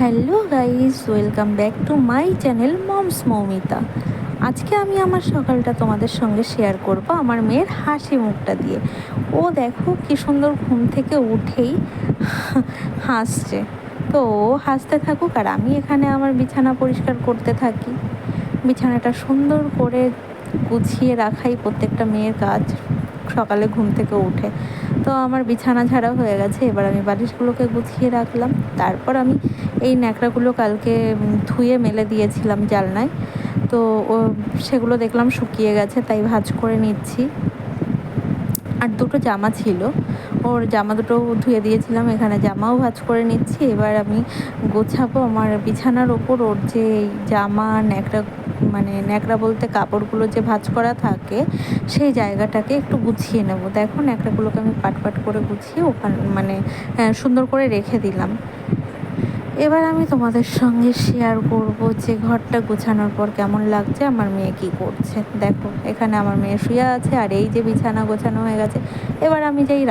Hello guys, welcome back to my channel moms Moumita. আজকে আমি আমার সকালটা তোমাদের সঙ্গে শেয়ার করব আমার মেয়ের হাসি মুখটা দিয়ে। ও দেখো কি সুন্দর ঘুম থেকে উঠেই হাসছে। তো ও হাসতে থাকুক আর আমি এখানে আমার বিছানা পরিষ্কার করতে থাকি। বিছানাটা সুন্দর করে গুছিয়ে রাখাই প্রত্যেকটা মেয়ের কাজ সকালে ঘুম থেকে উঠে। তো আমার বিছানা ঝাড়া হয়ে গেছে, এবার আমি বালিশগুলোকে গুছিয়ে রাখলাম। তারপর আমি এই ন্যাকড়াগুলো কালকে ধুয়ে মেলে দিয়েছিলাম জালনায়, তো সেগুলো দেখলাম শুকিয়ে গেছে, তাই ভাঁজ করে নিচ্ছি। আর দুটো জামা ছিল, ওর জামা দুটো ধুয়ে দিয়েছিলাম, এখানে জামাও ভাঁজ করে নিচ্ছি। এবার আমি গোছাবো আমার বিছানার ওপর ওর যে জামা ন্যাকড়া বলতে কাপড়গুলো যে ভাঁজ করা থাকে সেই জায়গাটাকে একটু গুছিয়ে নেব। দেখো ন্যাকড়াগুলোকে আমি পাট করে গুছিয়ে ওখানে সুন্দর করে রেখে দিলাম। এবার আমি তোমাদের সঙ্গে শেয়ার করব যে ঘরটা গোছানোর পর কেমন লাগছে, আমার মেয়ে কী করছে। দেখো এখানে আমার মেয়ে শুয়ে আছে আর এই যে বিছানা গোছানো হয়ে গেছে। এবার আমি যাই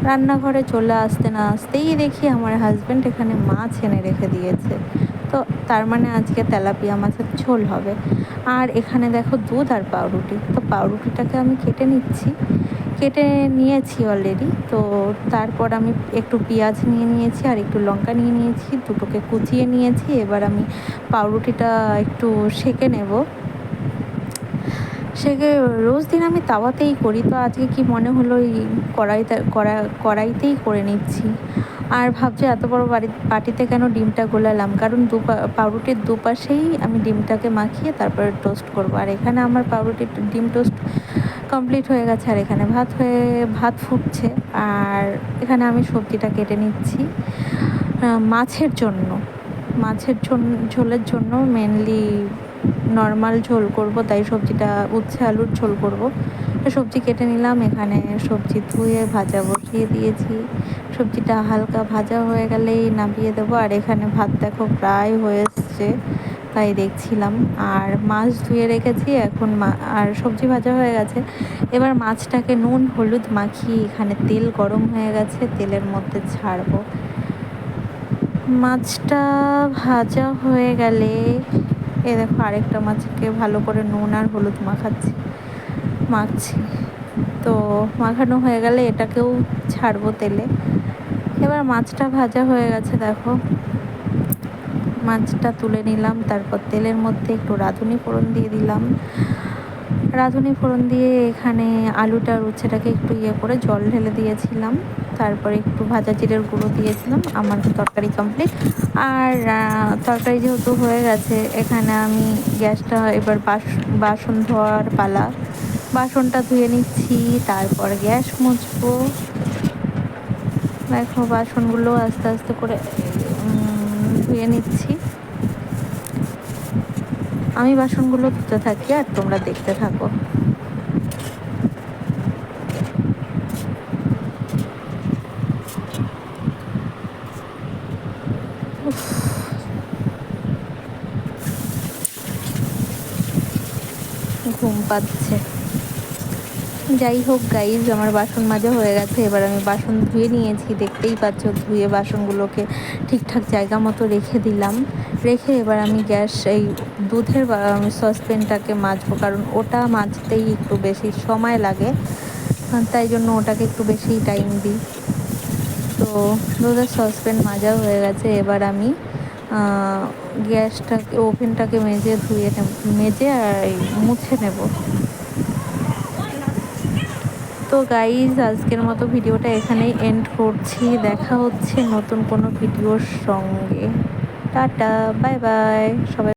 রান্নাঘরে চলে আসতে না আসতেই দেখি আমার হাজব্যান্ড এখানে মাছ এনে রেখে দিয়েছে। তো তার মানে আজকে তেলাপিয়া মাছের ঝোল হবে। আর এখানে দেখো দুধ আর পাউরুটি, তো পাউরুটিটাকে আমি কেটে নিয়েছি অলরেডি। তো তারপর আমি একটু পেঁয়াজ নিয়েছি আর একটু লঙ্কা নিয়েছি, দুটোকে কুচিয়ে নিয়েছি। এবার আমি পাউরুটিটা একটু সেঁকে নেব। রোজ দিন আমি তাওয়াতেই করি, তো আজকে কি মনে হলো এই কড়াইতেই করে নিচ্ছি। আর ভাবছি এত বড় বাটিতে কেন ডিমটা গোলালাম, কারণ পাউরুটির দুপাশেই আমি ডিমটাকে মাখিয়ে তারপরে টোস্ট করব। আর এখানে আমার পাউরুটির ডিম টোস্ট কমপ্লিট হয়ে গেছে আর এখানে ভাত ফুটছে। আর এখানে আমি সবজিটা কেটে নিচ্ছি মাছের ঝোলের জন্য মেনলি নর্মাল ঝোল করব, তাই সবজিটা উচ্ছে আলুর ঝোল করব। সবজি কেটে নিলাম, এখানে সবজি ধুয়ে ভাজা বসিয়ে দিয়েছি। সবজিটা হালকা ভাজা হয়ে গেলেই নামিয়ে দেবো। আর এখানে ভাত দেখো প্রায় হয়ে এসছে, তাই দেখছিলাম। আর মাছ ধুয়ে রেখেছি এখন, আর সবজি ভাজা হয়ে গেছে। এবার মাছটাকে নুন হলুদ মাখিয়ে এখানে তেল গরম হয়ে গেছে, তেলের মধ্যে ছাড়বো। মাছটা ভাজা হয়ে গেলে দেখো আরেকটা মাছকে ভালো করে নুন আর হলুদ মাখছি। তো মাখানো হয়ে গেলে এটাকেও ছাড়বো তেলে। এবার মাছটা ভাজা হয়ে গেছে, দেখো মাছটা তুলে নিলাম। তারপর তেলের মধ্যে একটু রাঁধুনি ফোড়ন দিয়ে দিলাম। রাঁধুনি ফোড়ন দিয়ে এখানে আলুটা আর উচ্ছেটাকে একটু করে জল ঢেলে দিয়েছিলাম। তারপরে একটু ভাজা জিরের গুঁড়ো দিয়েছিলাম। আমার তরকারি কমপ্লিট। আর তরকারি যেহেতু হয়ে গেছে, এখানে আমি গ্যাসটা এবার বাসন ধোয়ার পালা। বাসনটা ধুয়ে নিচ্ছি, তারপর গ্যাস মুছবো। দেখো বাসনগুলো আস্তে আস্তে করে ধুয়ে নিচ্ছি। আমি বাসনগুলো ধুতে থাকি আর তোমরা দেখতে থাকো। ঘুম পাচ্ছে। যাই হোক গাইজ, আমার বাসন মাজা হয়ে গেছে। এবার আমি বাসন ধুয়ে নিয়েছি, দেখতেই পাচ্ছ। ধুয়ে বাসনগুলোকে ঠিকঠাক জায়গা মতো রেখে এবার আমি এই দুধের সসপ্যানটাকে মাজবো, কারণ ওটা মাজতেই একটু বেশি সময় লাগে, তাই জন্য ওটাকে একটু বেশি টাইম দিই। তো দুধের সসপ্যান মাজা হয়ে গেছে। এবার আমি ওভেনটাকে মেজে আর মুছে নেব। তো গাইজ, আজকের মতো ভিডিওটা এখানেই এন্ড করছি। দেখা হচ্ছে নতুন কোনো ভিডিওর সঙ্গে। টাটা, বাই বাই সবাই।